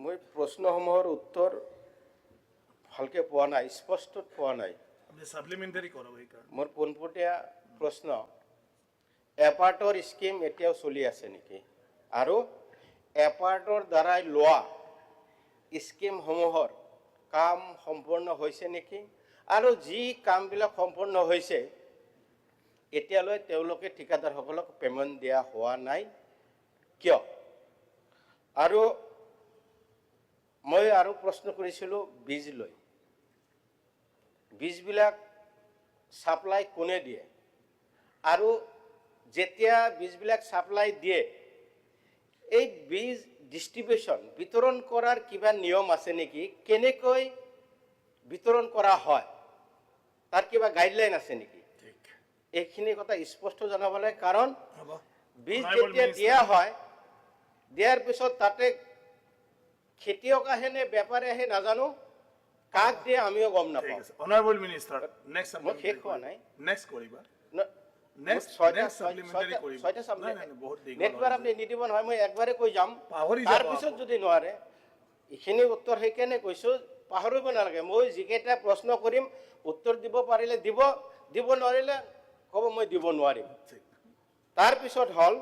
মই প্ৰশ্নসমূহৰ উত্তৰ ভালকে পোৱা নাই, স্পষ্ট পোৱা নাই। আপনি সাপ্লিমেন্টাৰি কৰব এই কাৰণে মোৰ পোনপটীয়া প্ৰশ্ন, এপাৰ্টৰ স্কিম এতিয়াও চলি আছে নেকি? আৰু এপাৰ্টৰ দ্বাৰাই লোৱা স্কিমসমূহৰ কাম সম্পূৰ্ণ হৈছে নেকি? আৰু যি কামবিলাক সম্পূৰ্ণ হৈছে এতিয়ালৈ তেওঁলোকে ঠিকাদাৰসকলক পেমেণ্ট দিয়া হোৱা নাই কিয়? আৰু মই আৰু প্ৰশ্ন কৰিছিলোঁ বীজ লৈ, বীজবিলাক সাপ্লাই কোনে দিয়ে? আৰু যেতিয়া বীজবিলাক সাপ্লাই দিয়ে এই বীজ ডিস্ট্ৰিবিউশন বিতৰণ কৰাৰ কিবা নিয়ম আছে নেকি? কেনেকৈ বিতৰণ কৰা হয় তাৰ কিবা গাইডলাইন আছে নেকি? ঠিক এইখিনি কথা স্পষ্ট জনাব লাগে, কাৰণ হ'ব বীজ Honorable যেতিয়া Minister. দিয়া হয় দিয়াৰ পিছত তাতে খেতিয়ক আহে নে বেপাৰী আহে নাজানো, কাক দিয়ে আমিও গম ঠিক নাপাওঁ। আছে অনাৰেবল মিনিস্টাৰ নেক্সট মই শেষ হোৱা নাই। নেক্সট কৰিবা ন- Next supplementary কৰিবা। নাই, নাই, বহুত দীঘল নেটবাৰ হৈ আপুনি নিদিব নহয়, মই একবাৰে কৈ যাম, পাহৰি যাব তাৰপিছত যদি নোৱাৰে এইখিনি উত্তৰ সেইকাৰণে কৈছোঁ, পাহৰিব নালাগে। মই যিকেইটা প্ৰশ্ন কৰিম উত্তৰ দিব পাৰিলে দিব, দিব নোৱাৰিলে ক'ব মই দিব নোৱাৰিম। ঠিক তাৰপিছত হ'ল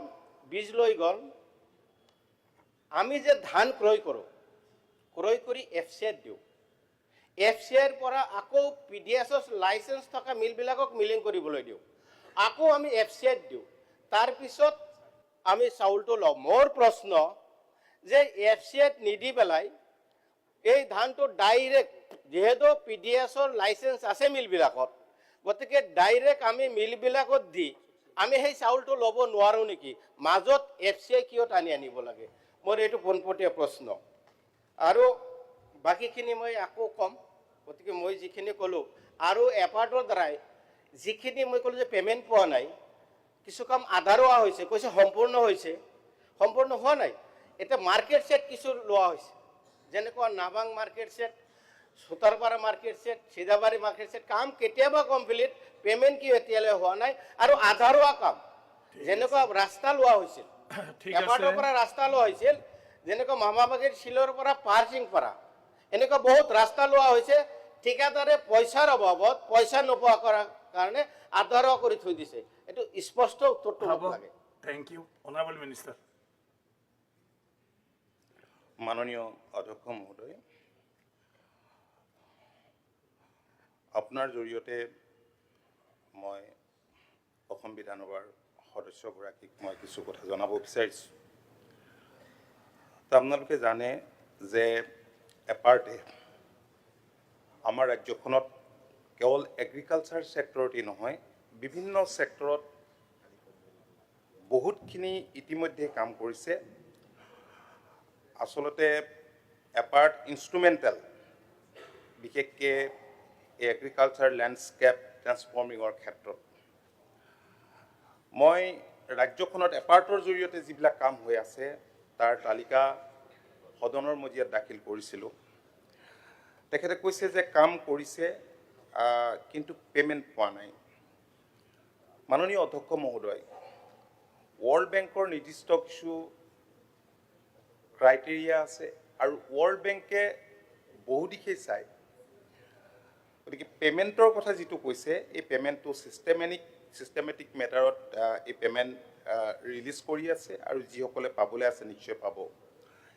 বীজ লৈ গ'ল, আমি যে ধান ক্ৰয় কৰোঁ, ক্ৰয় কৰি FCIত দিওঁ, FCIৰ পৰা আকৌ PDSৰ লাইচেঞ্চ থকা মিলবিলাকক মিলিং কৰিবলৈ দিওঁ, আকৌ আমি FCIত দিওঁ, তাৰপিছত আমি চাউলটো লওঁ। মোৰ প্ৰশ্ন যে FCIত নিদি পেলাই এই ধানটো ডাইৰেক্ট, যিহেতু PDSৰ লাইচেঞ্চ আছে মিলবিলাকত, গতিকে ডাইৰেক্ট আমি মিলবিলাকত দি আমি সেই চাউলটো ল'ব নোৱাৰোঁ নেকি? মাজত FCI কিয় টানি আনিব লাগে? মোৰ এইটো পোনপটীয়া প্ৰশ্ন। আৰু বাকীখিনি মই আকৌ ক'ম, গতিকে মই যিখিনি ক'লোঁ, আৰু এপাৰ্টৰ দ্বাৰাই যিখিনি মই ক'লোঁ যে পে'মেণ্ট পোৱা নাই, কিছু কাম আধা লোৱা হৈছে, কৈছে সম্পূৰ্ণ হৈছে, সম্পূৰ্ণ হোৱা নাই। এতিয়া মাৰ্কেট ছেট কিছু লোৱা হৈছে, যেনেকুৱা Nabang market set, Sutarpara market set, Chidabari market set, কাম কেতিয়াবা কমপ্লিট, পে'মেণ্ট কি এতিয়ালৈ হোৱা নাই। আৰু আধা লোৱা কাম, যেনেকুৱা ৰাস্তা লোৱা হৈছিল, ঠিক এপাৰ্টৰ আছে পৰা ৰাস্তা লোৱা হৈছিল, যেনেকুৱা মামাবাগীৰ শিলৰ পৰা পাৰ্চিং পৰা, এনেকুৱা বহুত ৰাস্তা লোৱা হৈছে, ঠিকাদাৰে পইচাৰ অভাৱত পইচা নোপোৱা কৰাৰ কাৰণে আধৰুৱা কৰি থৈ দিছে। এইটো স্পষ্ট উত্তৰটো হ'ব মোক লাগে। থ্যাংক ইউ অনাৰেবল মিনিস্টাৰ মাননীয় অধ্যক্ষ মহোদয়, আপোনাৰ জৰিয়তে মই অসম বিধানসভাৰ সদস্যগৰাকীক মই কিছু কথা জনাব বিচাৰিছোঁ। তো আপোনালোকে জানে যে এপাৰ্টে আমাৰ ৰাজ্যখনত কেৱল এগ্ৰিকালচাৰ ছেক্টৰতেই নহয়, বিভিন্ন ছেক্টৰত বহুতখিনি ইতিমধ্যে কাম কৰিছে। আচলতে এপাৰ্ট ইনষ্ট্ৰুমেণ্টেল, বিশেষকৈ এগ্ৰিকালচাৰ লেণ্ডস্কেপ ট্ৰেন্সফৰ্মিঙৰ ক্ষেত্ৰত। মই ৰাজ্যখনত এপাৰ্টৰ জৰিয়তে যিবিলাক কাম হৈ আছে তাৰ তালিকা সদনৰ মজিয়াত দাখিল কৰিছিলোঁ। তেখেতে কৈছে যে কাম কৰিছে কিন্তু পে'মেণ্ট পোৱা নাই। মাননীয় অধ্যক্ষ মহোদয়, ৱৰ্ল্ড বেংকৰ নিৰ্দিষ্ট কিছু ক্ৰাইটেৰিয়া আছে আৰু ৱৰ্ল্ড বেংকে বহু দিশেই চায়। গতিকে পে'মেণ্টৰ কথা যিটো কৈছে, এই পে'মেণ্টটো ছিষ্টেমেটিক মেটাৰত এই পে'মেণ্ট ৰিলিজ কৰি আছে, আৰু যিসকলে পাবলৈ আছে নিশ্চয় পাব।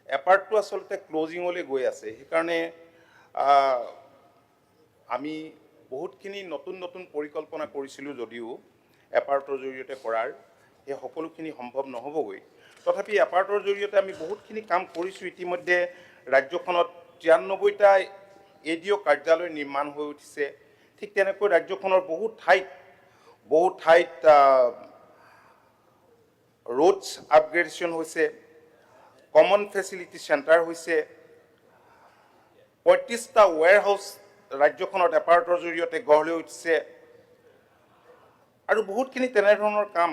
এপাৰ্টটো আচলতে ক্লজিঙলৈ গৈ আছে, সেইকাৰণে আমি বহুতখিনি নতুন নতুন পৰিকল্পনা কৰিছিলোঁ যদিও এপাৰ্টৰ জৰিয়তে কৰাৰ সেই সকলোখিনি সম্ভৱ নহ'বগৈ। তথাপি এপাৰ্টৰ জৰিয়তে আমি বহুতখিনি কাম কৰিছোঁ। ইতিমধ্যে ৰাজ্যখনত 93টা ADO কাৰ্যালয় নিৰ্মাণ হৈ উঠিছে। ঠিক তেনেকৈ ৰাজ্যখনৰ বহু ঠাইত ৰোডছ আপগ্ৰেডেশ্যন হৈছে, কমন ফেচিলিটি চেণ্টাৰ হৈছে, 35টা ৱেৰহাউচ ৰাজ্যখনত এপাৰ্টৰ জৰিয়তে গঢ় লৈ উঠিছে, আৰু বহুতখিনি তেনেধৰণৰ কাম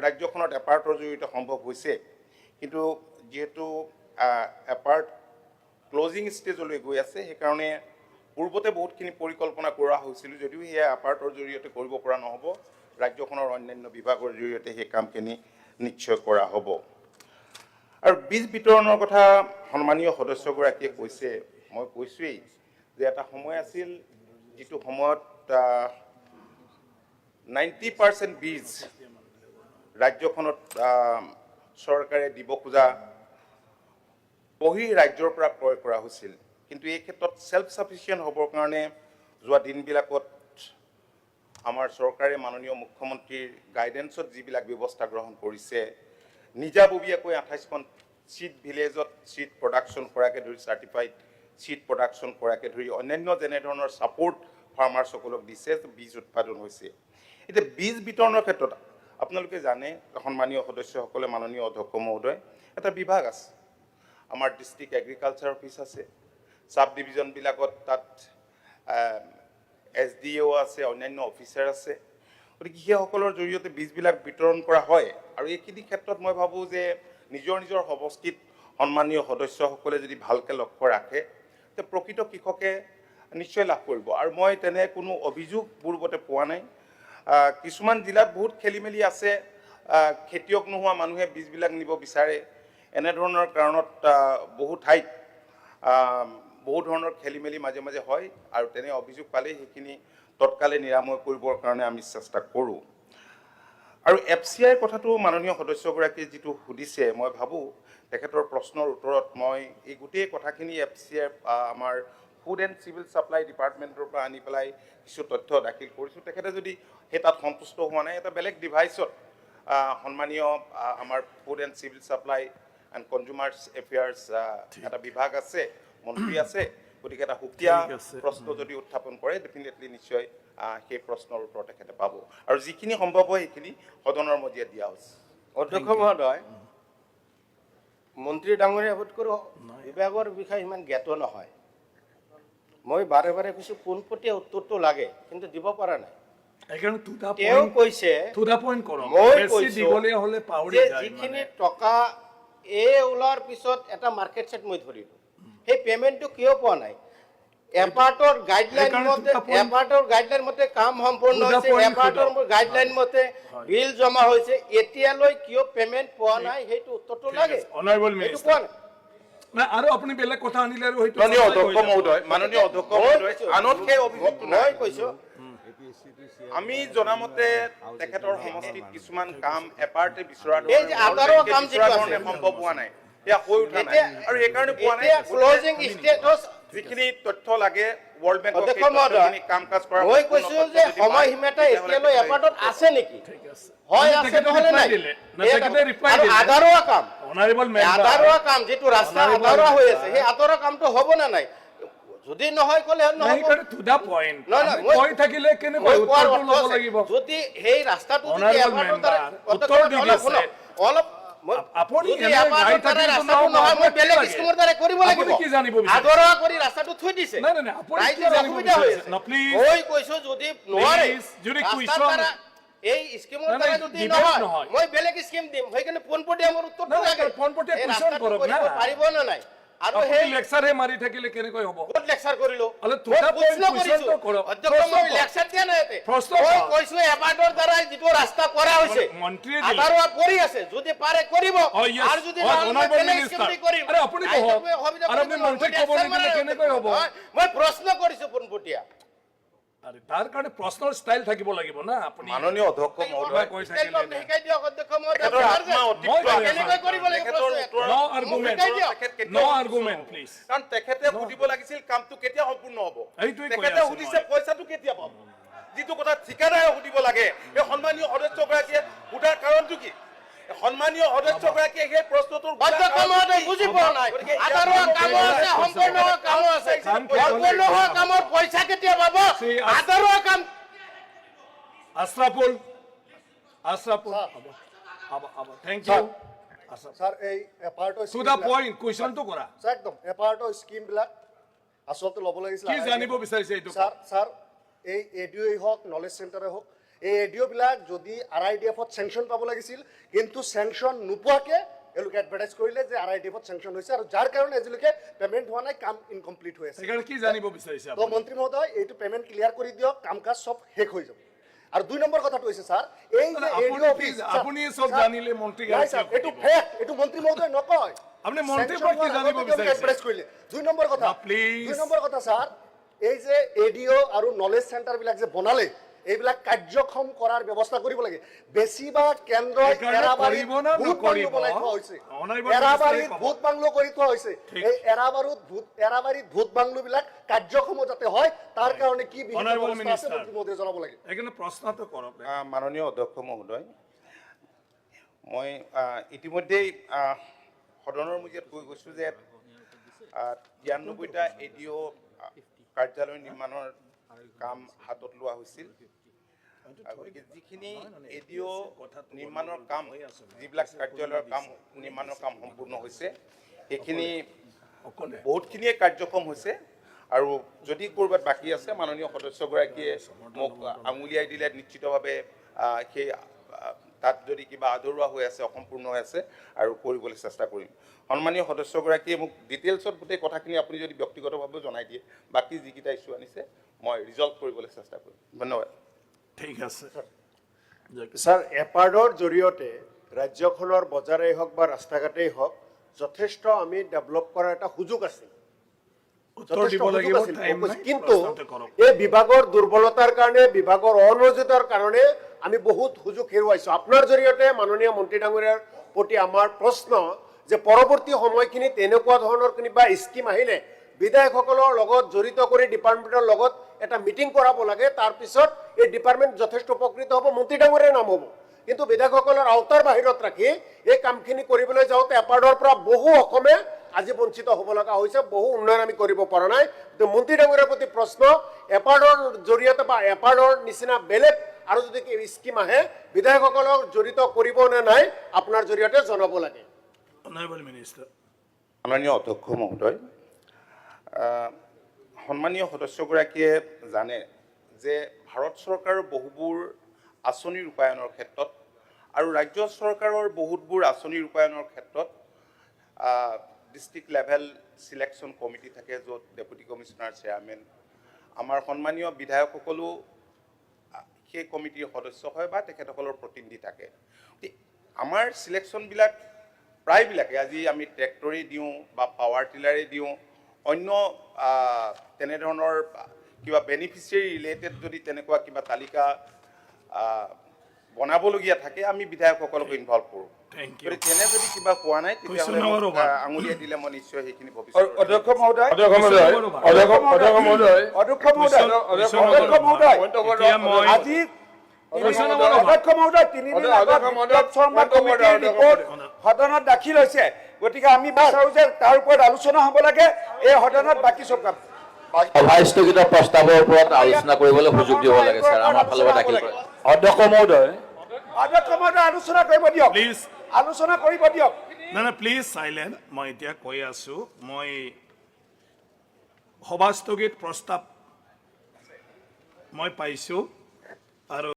ৰাজ্যখনত এপাৰ্টৰ জৰিয়তে সম্ভৱ হৈছে। কিন্তু যিহেতু এপাৰ্ট ক্লজিং ষ্টেজলৈ গৈ আছে, সেইকাৰণে পূৰ্বতে বহুতখিনি পৰিকল্পনা কৰা হৈছিল, যদিও সেয়া এপাৰ্টৰ জৰিয়তে কৰিব পৰা নহ'ব। ৰাজ্যখনৰ অন্যান্য বিভাগৰ জৰিয়তে সেই কামখিনি নিশ্চয় কৰা হ'ব। আৰু বীজ বিতৰণৰ কথা সন্মানীয় সদস্যগৰাকীয়ে কৈছে, মই কৈছোৱেই যে এটা সময় আছিল যিটো সময়ত 90% বীজ ৰাজ্যখনত চৰকাৰে দিব খোজা ৰাজ্যৰ পৰা ক্ৰয় কৰা হৈছিল। কিন্তু এই ক্ষেত্ৰত সেলফ সাফিচিয়েন্ট হ'বৰ কাৰণে যোৱা দিনবিলাকত আমাৰ চৰকাৰে মাননীয় মুখ্যমন্ত্ৰীৰ গাইডেন্সত যিবিলাক ব্যৱস্থা গ্ৰহণ কৰিছে, নিজাববীয়াকৈ 28খন চিড ভিলেজত চিড প্ৰডাকশ্যন কৰাকে ধৰি চাৰ্টিফাইড চিড প্ৰডাকশ্যন কৰাকে ধৰি অন্যান্য যেনেধৰণৰ ছাপোৰ্ট ফাৰ্মাৰ্ছসকলক দিছে, বীজ উৎপাদন হৈছে। এতিয়া বীজ বিতৰণৰ ক্ষেত্ৰত আপোনালোকে জানে, সন্মানীয় সদস্যসকলে, মাননীয় অধ্যক্ষ মহোদয়, এটা বিভাগ আছে। আমাৰ ডিষ্ট্ৰিক্ট এগ্ৰিকালচাৰ অফিচ আছে, সাব ডিভিজনবিলাকত তাত SDO আছে, অন্যান্য অফিচাৰ আছে। গতিকে সেইসকলৰ জৰিয়তে বীজবিলাক বিতৰণ কৰা হয়। আৰু এইখিনি ক্ষেত্ৰত মই ভাবোঁ যে নিজৰ নিজৰ সমষ্টিত সন্মানীয় সদস্যসকলে যদি ভালকৈ লক্ষ্য ৰাখে, তে প্ৰকৃত কৃষকে নিশ্চয় লাভ কৰিব। আৰু মই তেনে কোনো অভিযোগ পূৰ্বতে পোৱা নাই। কিছুমান জিলাত বহুত খেলি মেলি আছে, খেতিয়ক নোহোৱা মানুহে বীজবিলাক নিব বিচাৰে, এনেধৰণৰ কাৰণত বহু ঠাইত বহু ধৰণৰ খেলি মেলি মাজে মাজে হয়। আৰু তেনে অভিযোগ পালে সেইখিনি তৎকালে নিৰাময় কৰিবৰ কাৰণে আমি চেষ্টা কৰোঁ। আৰু FCI কথাটো মাননীয় সদস্যগৰাকীয়ে যিটো সুধিছে, মই ভাবোঁ তেখেতৰ প্ৰশ্নৰ উত্তৰত মই এই গোটেই কথাখিনি FCI আমাৰ ফুড এণ্ড চিভিল ছাপ্লাই ডিপাৰ্টমেণ্টৰ পৰা আনি পেলাই কিছু তথ্য দাখিল কৰিছোঁ। তেখেতে যদি সেই তাত সন্তুষ্ট হোৱা নাই, এটা বেলেগ ডিভাইচত সন্মানীয় আমাৰ food and civil supply and consumers affairs এটা বিভাগ আছে, মন্ত্ৰী আছে। গতিকে এটা সুকীয়া প্ৰশ্ন যদি উত্থাপন কৰে, ডেফিনেটলি নিশ্চয় সেই প্ৰশ্নৰ উত্তৰ তেখেতে পাব। আৰু যিখিনি সম্ভৱ হয় সেইখিনি সদনৰ মজিয়াত দিয়া হৈছে। অধ্যক্ষ মহোদয়, মন্ত্ৰী ডাঙৰীয়া বোধকৰো বিভাগৰ বিষয়ে ইমান জ্ঞাত নহয়। মই বাৰে বাৰে কৈছোঁ পোনপটীয়া উত্তৰটো লাগে, কিন্তু দিব পৰা নাই। তেওঁ কৈছে, মই কৈছোঁ যে যিখিনি টকা ওলোৱাৰ পিছত এটা মাৰ্কেট ছেট মই ধৰিলোঁ, সেই পেমেণ্টটো কিয় পোৱা নাই? এপাৰ্টৰ গাইডলাইন মতে কাম সম্পূৰ্ণ হৈছে, এপাৰ্টৰ গাইডলাইন মতে বিল জমা হৈছে, এতিয়ালৈ কিয় পেমেণ্ট পোৱা নাই? সেইটো উত্তৰটো লাগে। সেইটো পোৱা নাই। আৰু আপুনি বেলেগ কথা আনিলে আৰু সেইটো মাননীয় অধ্যক্ষ মহোদয়, আনত সেই অভিযোগটো মই কৈছোঁ, আমি জনামতে তেখেতৰ সমষ্টিত কিছুমান কাম এপাৰ্টে বিচৰা এই যে আধাৰৰ কাম যিটো আছে, সম্ভৱ হোৱা নাই, এয়া হৈ উঠা নাই। আৰু সেইকাৰণে পোৱা নাই। ক্লজিং ষ্টেটাছ যিখিনি তথ্য লাগে ৱৰ্ল্ড বেংকৰ অধ্যক্ষ মহোদয়, কাম কাজ কৰা, মই কৈছোঁ যে সময়সীমাটা এতিয়ালৈ এপাৰ্টত আছে নেকি? হয় আছে, নহ'লে নাই। আৰু আধাৰুৱা কাম, আধাৰুৱা কাম যিটো ৰাস্তা আধাৰুৱা হৈ আছে, সেই আধাৰুৱা কামটো হ'ব নে নাই? যদি নহয় ক'লে নহ'ব। যদি সেই ৰাস্তাটো যদি এপাৰ্টৰ দ্বাৰা অলপ বেলেগ স্কিমৰ দ্বাৰা কৰিব লাগিব। আদৰা কৰি ৰাস্তাটো থৈ দিছে, ৰাইজৰ অসুবিধা হৈ আছে। মই কৈছোঁ যদি নোৱাৰে, এই স্কিমৰ দ্বাৰা যদি নহয়, মই বেলেগ স্কিম দিম। সেইকাৰণে পোনপটীয়া মোৰ উত্তৰটো লাগে, পাৰিব নে নাই? আৰু সেই লেকচাৰহে মাৰি থাকিলে কেনেকৈ হ'ব? ক'ত লেকচাৰ কৰিলোঁ? অধ্যক্ষ, মই লেকচাৰ দিয়া নাই। মই কৈছোঁ এপাৰ্টৰ দ্বাৰা যিটো ৰাস্তা কৰা হৈছে, আধাৰুৱা পৰি আছে, যদি পাৰে কৰিব, আৰু যদি মই প্ৰশ্ন কৰিছোঁ পোনপটীয়া। তাৰ কাৰণে প্ৰশ্নৰ ষ্টাইল থাকিব লাগিব না। আপুনি মাননীয় অধ্যক্ষ মহোদয়, শিকাই দিয়ক অধ্যক্ষ মহোদয়, কাৰণ তেখেতে সুধিব লাগিছিল কামটো কেতিয়া সম্পূৰ্ণ হ'ব, তেখেতে সুধিছে পইচাটো কেতিয়া পাব। যিটো কথা ঠিকাদাৰে সুধিব লাগে, এই সন্মানীয় সদস্যগৰাকীয়ে সোধাৰ কাৰণটো কি? সন্মানীয় সদস্যগৰাকীয়ে সেই প্ৰশ্নটোৰ বুজি পোৱা নাই। আধাৰুৱা কামো আছে, সম্পূৰ্ণ হোৱা কামো আছে। সম্পূৰ্ণ হোৱা কামৰ পইচা কেতিয়া পাব? আধাৰুৱা কাম আশৰাফুল থ্যাংক ইউ স্যাৰ। এই এপাৰ্টৰ টু দা পইণ্ট কুৱেশ্যনটো কৰা। স্যাৰ একদম এপাৰ্টৰ স্কিমবিলাক আচলতে ল'ব লাগিছিল। কি জানিব বিচাৰিছে এইটো? স্যাৰ এই এডিঅ'ই হওক, নলেজ চেণ্টাৰে হওক, এই এডিঅ'বিলাক যদি RIDF-ত চেংচন পাব লাগিছিল, কিন্তু চেংচন নোপোৱাকৈ এওঁলোকে এডভাৰটাইজ কৰিলে যে RIDF-ত চেংচন হৈছে, আৰু যাৰ কাৰণে আজিলৈকে পেমেণ্ট হোৱা নাই, কাম ইনকমপ্লিট হৈ আছে। সেইকাৰণে কি জানিব বিচাৰিছে? তো মন্ত্ৰী মহোদয়, এইটো পেমেণ্ট ক্লিয়াৰ কৰি দিয়ক, কাম কাজ চব শেষ হৈ যাব। আৰু 2 নম্বৰ কথাটো হৈছে স্যাৰ, এই যে এডিঅ' অফিচ, আপুনি চব জানিলে মন্ত্ৰী নাই স্যাৰ, এইটো ফেক্ট, এইটো মন্ত্ৰী মহোদয় নকয়, আপুনি মন্ত্ৰীৰ পৰা কি জানিব বিচাৰিছে? এডভাৰটাইজ কৰিলে। 2 নম্বৰ কথা, please. 2 নম্বৰ কথা ছাৰ, এই যে এডিঅ' আৰু নলেজ চেণ্টাৰবিলাক যে বনালে, এইবিলাক কাৰ্যক্ষম কৰাৰ ব্যৱস্থা কৰিব লাগে। বেছিভাগ কেন্দ্ৰই সেইকাৰণে এৰাবাৰীত কৰিব না ভূত বাংলো নকৰিব? বনাই থোৱা হৈছে। অনাৰিব এৰাবাৰীত নিশ্চয় ভূত বাংলো কৰি থোৱা হৈছে। এই এৰাবাৰীত ভূত বাংলোবিলাক কাৰ্যক্ষম যাতে হয় তাৰ কাৰণে কি বিহিত Honorable ব্যৱস্থা আছে Minister. মন্ত্ৰীমহোদয়ে জনাব লাগে। এইকাৰণে প্ৰশ্নটো কৰক। মাননীয় অধ্যক্ষ মহোদয়, মই ইতিমধ্যেই সদনৰ মজিয়াত কৈ গৈছোঁ যে 93টা এডিঅ' কাৰ্যালয় নিৰ্মাণৰ কাম হাতত লোৱা হৈছিল। গতিকে যিখিনি এডিঅ' নিৰ্মাণৰ কাম, যিবিলাক কাৰ্যালয়ৰ কাম নিৰ্মাণৰ কাম সম্পূৰ্ণ হৈছে, সেইখিনি বহুতখিনিয়ে কাৰ্যক্ষম হৈছে। আৰু যদি ক'ৰবাত বাকী আছে, মাননীয় সদস্যগৰাকীয়ে মোক আঙুলিয়াই দিলে নিশ্চিতভাৱে সেই তাত যদি কিবা আধৰুৱা হৈ আছে, অসম্পূৰ্ণ হৈ আছে, আৰু কৰিবলৈ চেষ্টা কৰিম। সন্মানীয় সদস্যগৰাকীয়ে মোক ডিটেইলছত গোটেই কথাখিনি আপুনি যদি ব্যক্তিগতভাৱে জনাই দিয়ে, বাকী যিকেইটা ইছ্যু আনিছে মই ৰিজল্ভ কৰিবলৈ চেষ্টা কৰিম। ধন্যবাদ। ঠিক আছে। ছাৰ, এপাৰ্ডৰ জৰিয়তে ৰাজ্যখনৰ বজাৰেই হওক বা ৰাস্তা ঘাটেই হওক যথেষ্ট আমি ডেভেলপ কৰাৰ এটা সুযোগ আছিল। উত্তৰ দিব লাগিব, টাইম নাই, কিন্তু প্ৰশ্নটো কৰক। এই বিভাগৰ দুৰ্বলতাৰ কাৰণে, বিভাগৰ অনজিতৰ কাৰণে আমি বহুত সুযোগ হেৰুৱাইছো। আপোনাৰ জৰিয়তে মাননীয় মন্ত্ৰী ডাঙৰীয়াৰ প্ৰতি আমাৰ প্ৰশ্ন যে পৰৱৰ্তী সময়খিনিত এনেকুৱা ধৰণৰ কিবা স্কিম আহিলে বিধায়কসকলৰ লগত জড়িত কৰি ডিপাৰ্টমেণ্টৰ লগত এটা মিটিং কৰাব লাগে। তাৰপিছত এই ডিপাৰ্টমেণ্ট যথেষ্ট উপকৃত হ'ব, মন্ত্ৰী ডাঙৰীয়াৰ নাম হ'ব। কিন্তু বিধায়কসকলৰ আওতাৰ বাহিৰত ৰাখি এই কামখিনি কৰিবলৈ যাওঁতে এপাৰ্ডৰ পৰা বহু অসমে আজি বঞ্চিত হ'ব লগা হৈছে, বহু উন্নয়ন আমি কৰিব পৰা নাই। কিন্তু মন্ত্ৰী ডাঙৰীয়াৰ প্ৰতি প্ৰশ্ন, এপাৰ্ডৰ জৰিয়তে বা এপাৰ্ডৰ নিচিনা বেলেগ আৰু যদি স্কিম আহে বিধায়কসকলক জড়িত কৰিব নে নাই আপোনাৰ জৰিয়তে জনাব লাগে। Honourable minister. মাননীয় অধ্যক্ষ মহোদয়, সন্মানীয় সদস্যগৰাকীয়ে জানে যে ভাৰত চৰকাৰৰ বহুবোৰ আঁচনি ৰূপায়ণৰ ক্ষেত্ৰত আৰু ৰাজ্য চৰকাৰৰ বহুতবোৰ আঁচনি ৰূপায়ণৰ ক্ষেত্ৰত ডিষ্ট্ৰিক্ট লেভেল চিলেকশ্যন কমিটি থাকে, য'ত ডেপুটি কমিশ্যনাৰ, চেয়াৰমেন, আমাৰ সন্মানীয় বিধায়কসকলো সেই কমিটিৰ সদস্য হয় বা তেখেতসকলৰ প্ৰতিনিধি থাকে। আমাৰ চিলেকশ্যনবিলাক প্ৰায়বিলাকে, আজি আমি ট্ৰেক্টৰেই দিওঁ বা পাৱাৰ টিলাৰেই দিওঁ, অন্য তেনেধৰণৰ কিবা বেনিফিচিয়াৰী ৰিলেটেড যদি তেনেকুৱা কিবা তালিকা বনাবলগীয়া থাকে, আমি বিধায়কসকলক ইনভলভ কৰোঁ। গতিকে তেনে যদি কিবা পোৱা নাই, তেতিয়াহ'লে আঙুলিয়াই দিলে মই নিশ্চয় সেইখিনি ভৱিষ্যত। অধ্যক্ষ মহোদয়, আজি অধ্যক্ষ মহোদয় 3 দিন আগত বিপ্লৱ শৰ্মা কমিটিৰ ৰিপৰ্ট সদনত দাখিল হৈছে। গতিকে আমি বিচাৰোঁ যে তাৰ ওপৰত আলোচনা হ'ব লাগে, এই সদনত বাকী চব কাম। সভাস্থগিত প্ৰস্তাৱৰ ওপৰত আলোচনা কৰিবলৈ সুযোগ দিব লাগে ছাৰ, আমাৰ ফালৰ পৰা দাখিল কৰে। অধ্যক্ষ মহোদয় আলোচনা কৰিব দিয়ক, প্লিজ। আলোচনা কৰিব দিয়ক। নাই, প্লিজ চাইলেণ্ট। মই এতিয়া কৈ আছোঁ, মই সভাস্থগিত প্ৰস্তাৱ মই পাইছোঁ আৰু